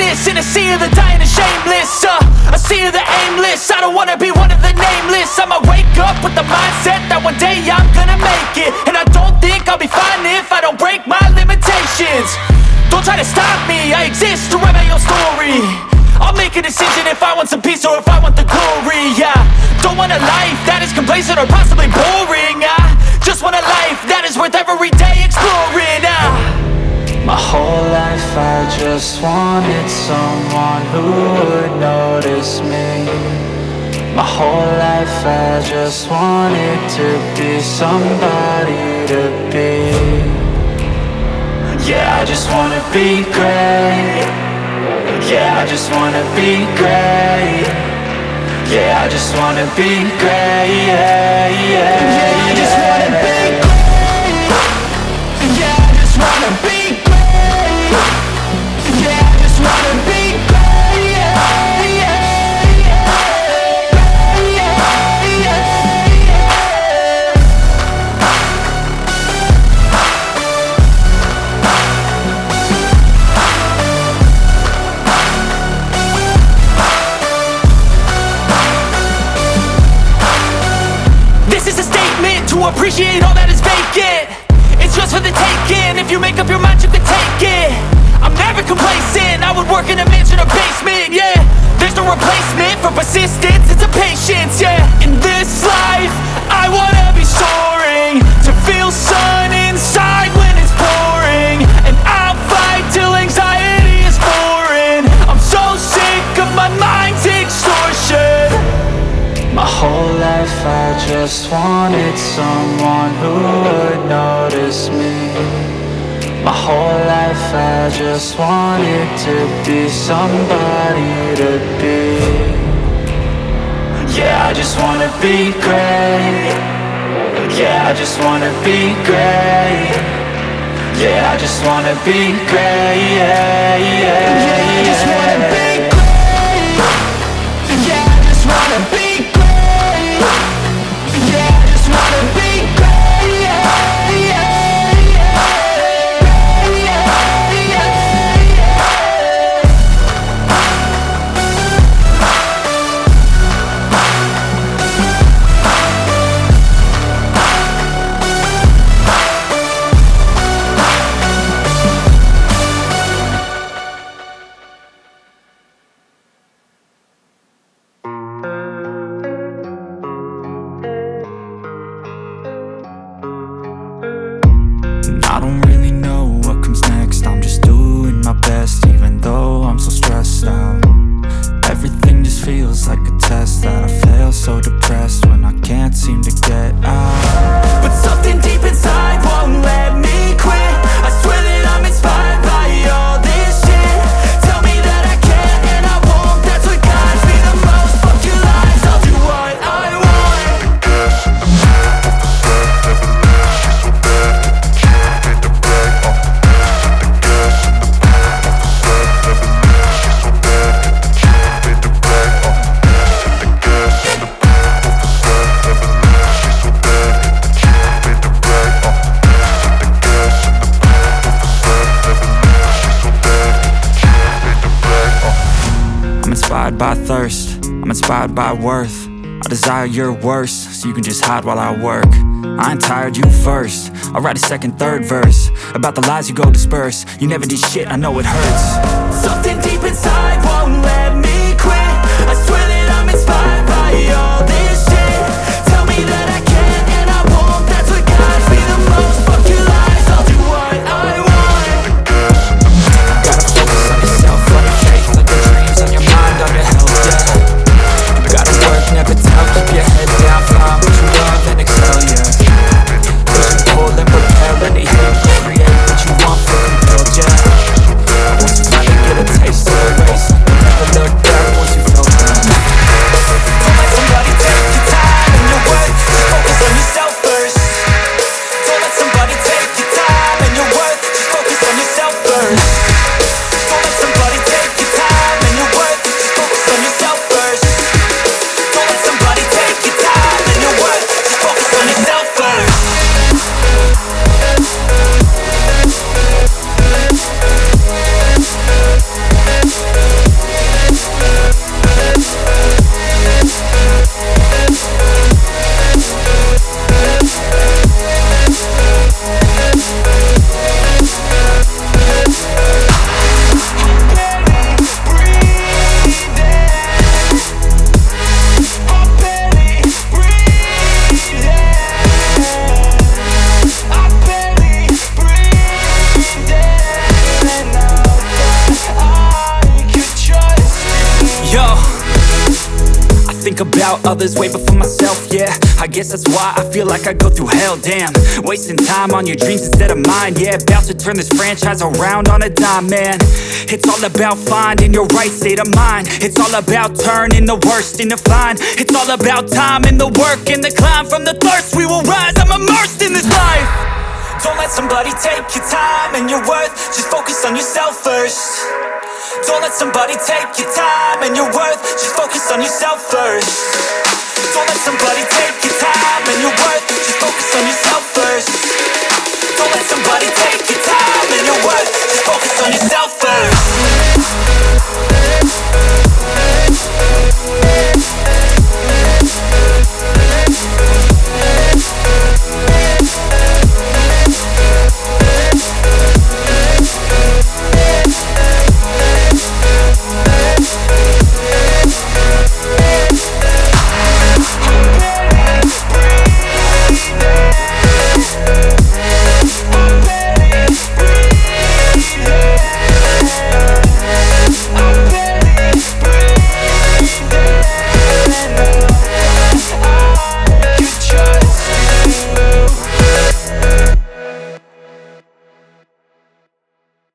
nameless in a sea of the dying and shameless. A sea of the aimless. I don't wanna be one of the nameless. I'ma wake up with the mindset that one day I'm gonna make it. And I don't think I'll be fine if I don't break my limitations. Don't try to stop me, I exist to write my own story. I'll make a decision if I want some peace or if I want the glory. Yeah, don't want a life that is complacent or possibly boring. I just want a life that is worth every day exploring. My whole life I just wanted someone who would notice me. My whole life I just wanted to be somebody to be. Yeah, I just wanna be great. Yeah, I just wanna be great. Yeah, I just wanna be great. Yeah, I just wanna be great. Yeah, I just wanna be great. Yeah, I just wanna be great. Yeah. To appreciate all that is vacant, it's just for the taking. If you make up your mind, you can take it. I'm never complacent, I would work in a mansion or basement. Yeah, there's no replacement for persistence, it's a patience. Yeah, in this life, I wanna be soaring, to feel sun inside when it's pouring. And I'll fight till anxiety is foreign. I'm so sick of my mind's extortion. My whole life I just wanted someone who would notice me. My whole life I just wanted to be somebody to be. Yeah, I just wanna be great. Yeah, I just wanna be great. Yeah, I just wanna be great. Yeah, I just wanna be great. Yeah, I just wanna be great. Yeah, I just wanna be great. Yeah. I don't really know what comes next. I'm just doing my best, even though I'm so stressed out. Everything just feels like a test that I fail, so depressed when I can't seem to get out. But something deep inside won't let me quit. I swear that I'm inspired by all this shit. Tell me that I can and I won't. That's what guides me the most. Fuck your lies, I'll do what I want. I'm inspired by thirst, I'm inspired by worth. I desire your worst, so you can just hide while I work. I ain't tired, you first. I'll write a second, third verse about the lies you go disperse. You never did shit, I know it hurts. Something deep inside won't let me quit. I swear that I'm inspired by all this shit. Tell me that I can and I won't. That's what guides me the most. Fuck your lies, I'll do what I want. Gotta focus on yourself, on your faith, let the dreams on your mind under help, yeah. You gotta work, never tell, keep your head down, find what you love and excel, yeah. Push and pull and propel, any hate, create what you want, feel compelled, yeah. Once you find it, think about others way before myself, yeah. I guess that's why I feel like I go through hell, damn. Wasting time on your dreams instead of mine, yeah. About to turn this franchise around on a dime, man. It's all about finding your right state of mind. It's all about turning the worst into fine. It's all about time and the work and the climb. From the thirst we will rise, I'm immersed in this life. Don't let somebody take your time and your worth. Just focus on yourself first. Don't let somebody take your time and your worth. Just focus on yourself first. Don't let somebody take your time and your worth. Just focus on yourself first. Don't let somebody take your time and your worth. Just focus on yourself first.